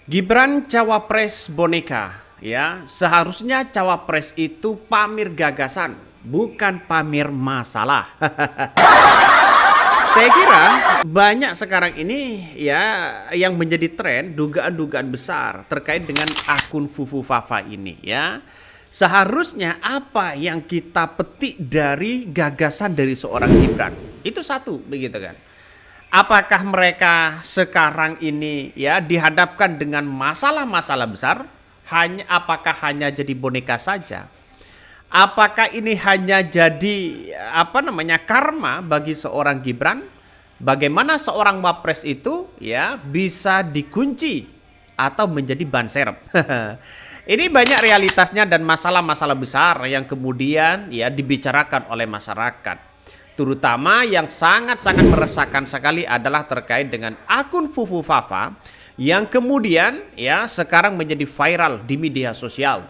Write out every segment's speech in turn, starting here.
Gibran cawapres boneka, ya. Seharusnya cawapres itu pamer gagasan, bukan pamer masalah. Saya kira banyak sekarang ini ya yang menjadi tren dugaan-dugaan besar terkait dengan akun Fufu Fafa ini ya. Seharusnya apa yang kita petik dari gagasan dari seorang Gibran? Itu satu begitu kan. Apakah mereka sekarang ini ya dihadapkan dengan masalah-masalah besar? Apakah hanya jadi boneka saja? Apakah ini hanya jadi karma bagi seorang Gibran? Bagaimana seorang wapres itu ya bisa dikunci atau menjadi ban serep? Ini banyak realitasnya dan masalah-masalah besar yang kemudian ya dibicarakan oleh masyarakat. Terutama yang sangat-sangat meresahkan sekali adalah terkait dengan akun Fufu Fafa yang kemudian ya sekarang menjadi viral di media sosial.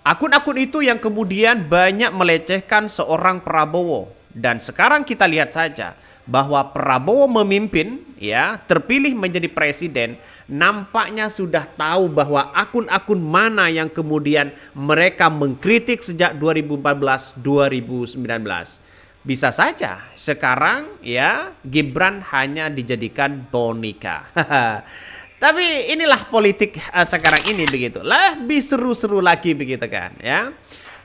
Akun-akun itu yang kemudian banyak melecehkan seorang Prabowo. Dan sekarang kita lihat saja bahwa Prabowo memimpin ya terpilih menjadi presiden, nampaknya sudah tahu bahwa akun-akun mana yang kemudian mereka mengkritik sejak 2014-2019. Bisa saja sekarang ya Gibran hanya dijadikan boneka. Tapi inilah politik sekarang ini begitu. Lebih seru-seru lagi begitu kan ya.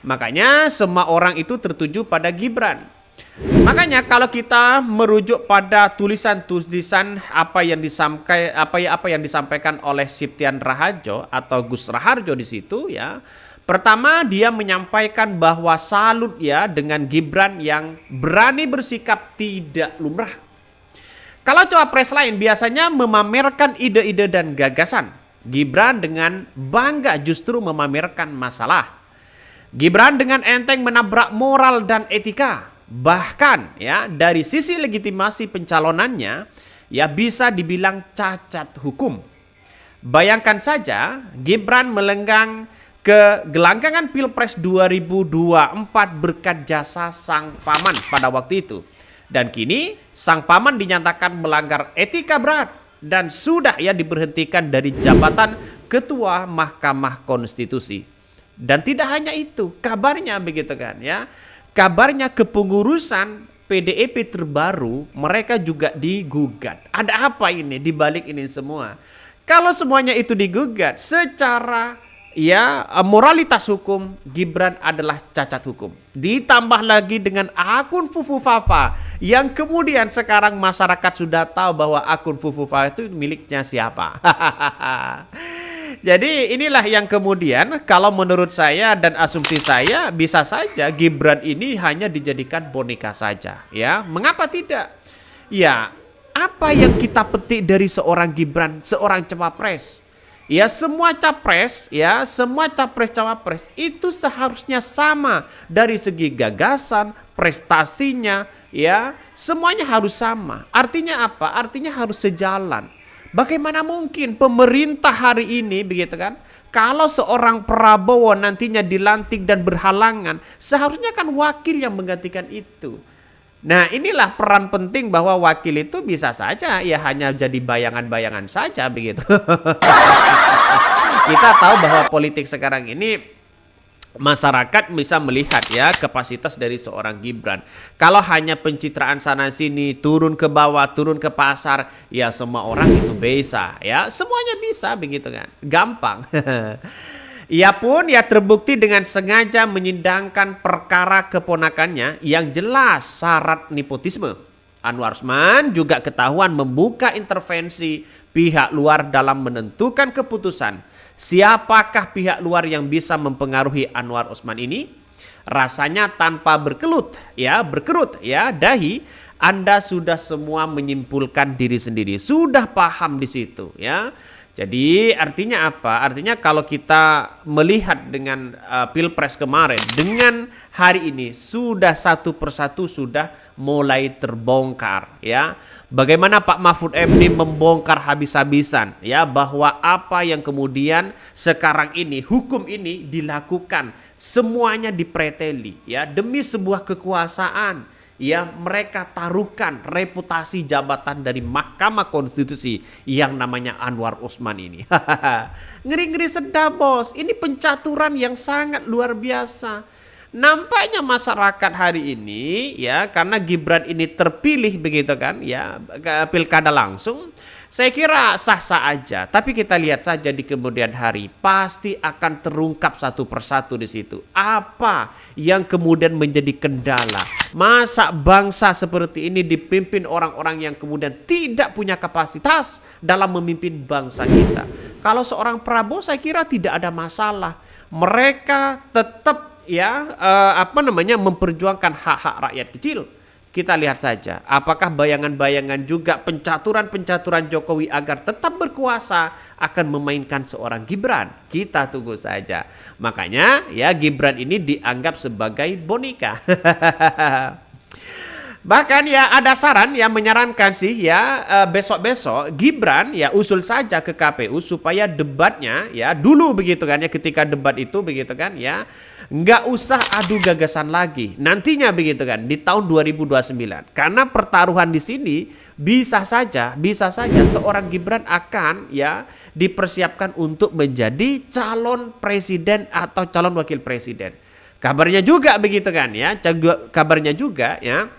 Makanya semua orang itu tertuju pada Gibran. Makanya kalau kita merujuk pada tulisan-tulisan apa yang disampaikan oleh Siptian Raharjo atau Gus Raharjo di situ ya. Pertama dia menyampaikan bahwa salut ya dengan Gibran yang berani bersikap tidak lumrah. Kalau cawapres lain biasanya memamerkan ide-ide dan gagasan. Gibran dengan bangga justru memamerkan masalah. Gibran dengan enteng menabrak moral dan etika. Bahkan ya dari sisi legitimasi pencalonannya ya bisa dibilang cacat hukum. Bayangkan saja Gibran melenggang ke gelanggangan Pilpres 2024 berkat jasa sang paman pada waktu itu. Dan kini sang paman dinyatakan melanggar etika berat dan sudah ya diberhentikan dari jabatan Ketua Mahkamah Konstitusi. Dan tidak hanya itu, kabarnya begitu kan ya. Kabarnya kepengurusan PDIP terbaru mereka juga digugat. Ada apa ini di balik ini semua? Kalau semuanya itu digugat secara ya moralitas hukum, Gibran adalah cacat hukum. Ditambah lagi dengan akun Fufu Fafa yang kemudian sekarang masyarakat sudah tahu bahwa akun Fufu Fafa itu miliknya siapa. Jadi inilah yang kemudian kalau menurut saya dan asumsi saya bisa saja Gibran ini hanya dijadikan boneka saja ya. Mengapa tidak? Ya, apa yang kita petik dari seorang Gibran, seorang cawapres? Ya semua capres, ya semua capres-cawapres itu seharusnya sama dari segi gagasan, prestasinya, ya semuanya harus sama. Artinya apa? Artinya harus sejalan. Bagaimana mungkin pemerintah hari ini begitu kan? Kalau seorang Prabowo nantinya dilantik dan berhalangan, seharusnya kan wakil yang menggantikan itu. Nah inilah peran penting bahwa wakil itu bisa saja ya hanya jadi bayangan-bayangan saja begitu. Kita tahu bahwa politik sekarang ini masyarakat bisa melihat ya kapasitas dari seorang Gibran. Kalau hanya pencitraan sana sini, turun ke bawah, turun ke pasar, ya semua orang itu bisa ya. Semuanya bisa begitu kan. Gampang. Ia pun ya terbukti dengan sengaja menyidangkan perkara keponakannya yang jelas syarat nepotisme. Anwar Usman juga ketahuan membuka intervensi pihak luar dalam menentukan keputusan. Siapakah pihak luar yang bisa mempengaruhi Anwar Usman ini? Rasanya tanpa berkerut ya dahi, Anda sudah semua menyimpulkan diri sendiri, sudah paham di situ ya. Jadi artinya apa? Artinya kalau kita melihat dengan Pilpres kemarin dengan hari ini sudah satu persatu sudah mulai terbongkar ya. Bagaimana Pak Mahfud MD membongkar habis-habisan ya bahwa apa yang kemudian sekarang ini hukum ini dilakukan semuanya dipreteli ya demi sebuah kekuasaan ya mereka taruhkan reputasi jabatan dari Mahkamah Konstitusi yang namanya Anwar Usman ini. Ngeri-ngeri sedap bos, ini pencaturan yang sangat luar biasa. Nampaknya masyarakat hari ini ya, karena Gibran ini terpilih begitu kan ya, pilkada langsung, saya kira sah-sah aja. Tapi kita lihat saja di kemudian hari pasti akan terungkap satu persatu di situ. Apa yang kemudian menjadi kendala? Masa bangsa seperti ini dipimpin orang-orang yang kemudian tidak punya kapasitas dalam memimpin bangsa kita. Kalau seorang Prabowo saya kira tidak ada masalah. Mereka tetap memperjuangkan hak-hak rakyat kecil. Kita lihat saja apakah bayangan-bayangan juga pencaturan-pencaturan Jokowi agar tetap berkuasa akan memainkan seorang Gibran. Kita tunggu saja. Makanya ya Gibran ini dianggap sebagai boneka. Bahkan ya ada saran yang menyarankan sih ya besok-besok Gibran ya usul saja ke KPU supaya debatnya ya dulu begitu kan ya, ketika debat itu begitu kan ya nggak usah adu gagasan lagi nantinya begitu kan di tahun 2029, karena pertaruhan di sini bisa saja seorang Gibran akan ya dipersiapkan untuk menjadi calon presiden atau calon wakil presiden. Kabarnya juga begitu kan ya, kabarnya juga ya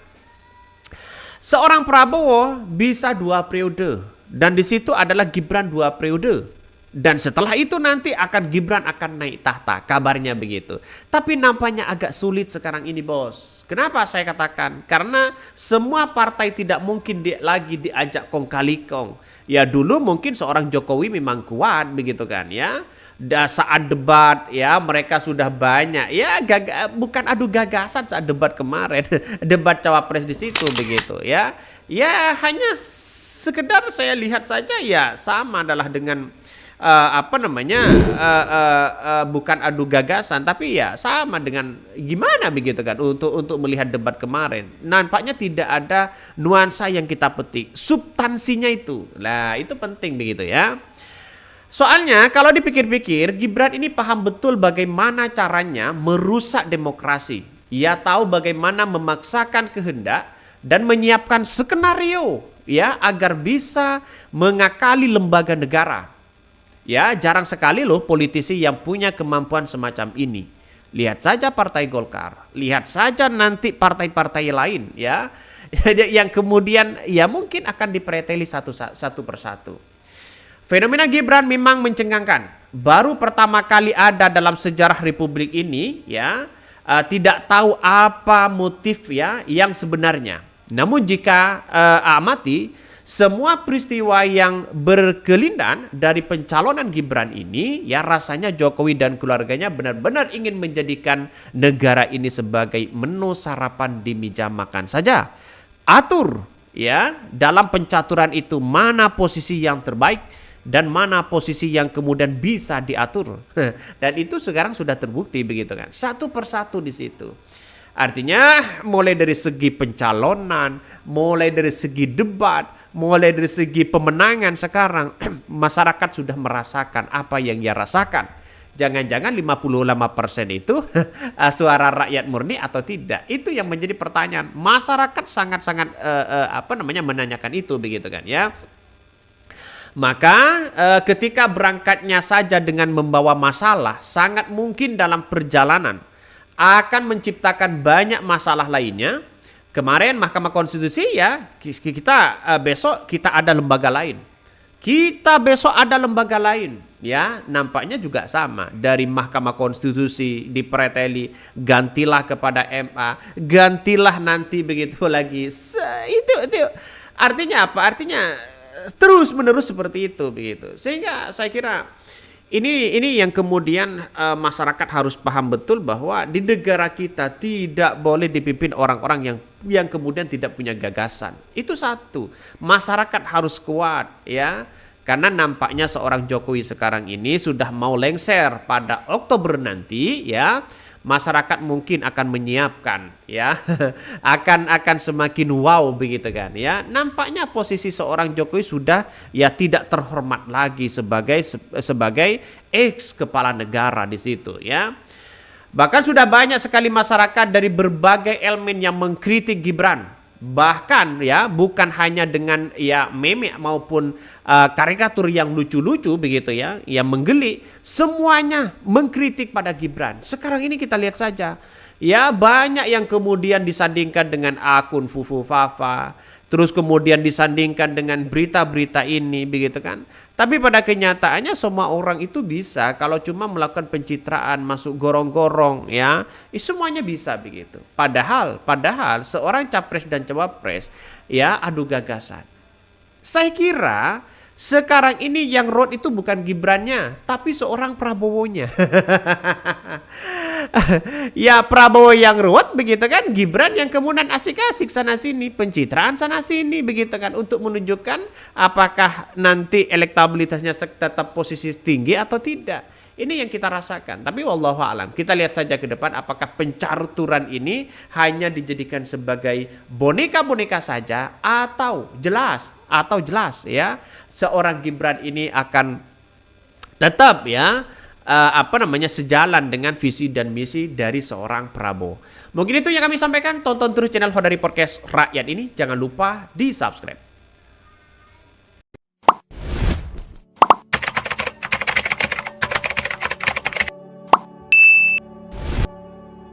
seorang Prabowo bisa 2 periode dan di situ adalah Gibran 2 periode. Dan setelah itu nanti Gibran akan naik tahta, kabarnya begitu. Tapi nampaknya agak sulit sekarang ini bos. Kenapa saya katakan? Karena semua partai tidak mungkin lagi diajak kong kali kong. Ya dulu mungkin seorang Jokowi memang kuat begitu kan ya. Saat debat ya mereka sudah banyak ya bukan adu gagasan saat debat kemarin. Debat cawapres di situ begitu ya. Ya hanya sekedar saya lihat saja ya sama adalah dengan bukan adu gagasan tapi ya sama dengan gimana begitu kan untuk melihat debat kemarin. Nampaknya tidak ada nuansa yang kita petik, substansinya itu. Lah itu penting begitu ya. Soalnya kalau dipikir-pikir Gibran ini paham betul bagaimana caranya merusak demokrasi. Ia tahu bagaimana memaksakan kehendak dan menyiapkan skenario ya agar bisa mengakali lembaga negara. Ya, jarang sekali loh politisi yang punya kemampuan semacam ini. Lihat saja Partai Golkar, lihat saja nanti partai-partai lain ya, yang kemudian ya mungkin akan dipreteli satu persatu. Fenomena Gibran memang mencengangkan. Baru pertama kali ada dalam sejarah Republik ini ya, tidak tahu apa motif ya yang sebenarnya. Namun jika amati semua peristiwa yang berkelindan dari pencalonan Gibran ini, ya rasanya Jokowi dan keluarganya benar-benar ingin menjadikan negara ini sebagai menu sarapan di meja makan saja. Atur ya dalam pencaturan itu mana posisi yang terbaik dan mana posisi yang kemudian bisa diatur. Dan itu sekarang sudah terbukti begitu kan. Satu persatu di situ. Artinya mulai dari segi pencalonan, mulai dari segi debat, mulai dari segi pemenangan sekarang masyarakat sudah merasakan apa yang ia rasakan. Jangan-jangan 58% itu suara rakyat murni atau tidak? Itu yang menjadi pertanyaan. Masyarakat sangat-sangat menanyakan itu begitu kan ya. Maka ketika berangkatnya saja dengan membawa masalah, sangat mungkin dalam perjalanan akan menciptakan banyak masalah lainnya. Kemarin Mahkamah Konstitusi ya, besok kita ada lembaga lain. Kita besok ada lembaga lain. Ya, nampaknya juga sama. Dari Mahkamah Konstitusi dipreteli, gantilah kepada MA, gantilah nanti begitu lagi. Itu artinya apa? Artinya terus menerus seperti itu begitu. Sehingga saya kira ini yang kemudian masyarakat harus paham betul bahwa di negara kita tidak boleh dipimpin orang-orang yang kemudian tidak punya gagasan. Itu satu. Masyarakat harus kuat ya. Karena nampaknya seorang Jokowi sekarang ini sudah mau lengser pada Oktober nanti ya. Masyarakat mungkin akan menyiapkan ya. akan semakin wow begitu kan ya. Nampaknya posisi seorang Jokowi sudah ya tidak terhormat lagi sebagai ex kepala negara di situ ya. Bahkan sudah banyak sekali masyarakat dari berbagai elemen yang mengkritik Gibran. Bahkan ya bukan hanya dengan ya meme maupun karikatur yang lucu-lucu begitu ya, yang menggeli, semuanya mengkritik pada Gibran. Sekarang ini kita lihat saja. Ya banyak yang kemudian disandingkan dengan akun Fufu Fafa, terus kemudian disandingkan dengan berita-berita ini begitu kan. Tapi pada kenyataannya semua orang itu bisa kalau cuma melakukan pencitraan, masuk gorong-gorong ya, semuanya bisa begitu. Padahal seorang capres dan cawapres ya adu gagasan. Saya kira sekarang ini yang road itu bukan Gibrannya, tapi seorang Prabowonya. Ya Prabowo yang ruwet begitu kan, Gibran yang kemudian asik-asik sana sini, pencitraan sana sini begitu kan, untuk menunjukkan apakah nanti elektabilitasnya tetap posisi tinggi atau tidak. Ini yang kita rasakan. Tapi wallahu alam, kita lihat saja ke depan apakah pencaruturan ini hanya dijadikan sebagai boneka-boneka saja atau jelas ya seorang Gibran ini akan tetap ya sejalan dengan visi dan misi dari seorang Prabowo. Mungkin itu yang kami sampaikan. Tonton terus channel Hodari Podcast Rakyat ini. Jangan lupa di subscribe.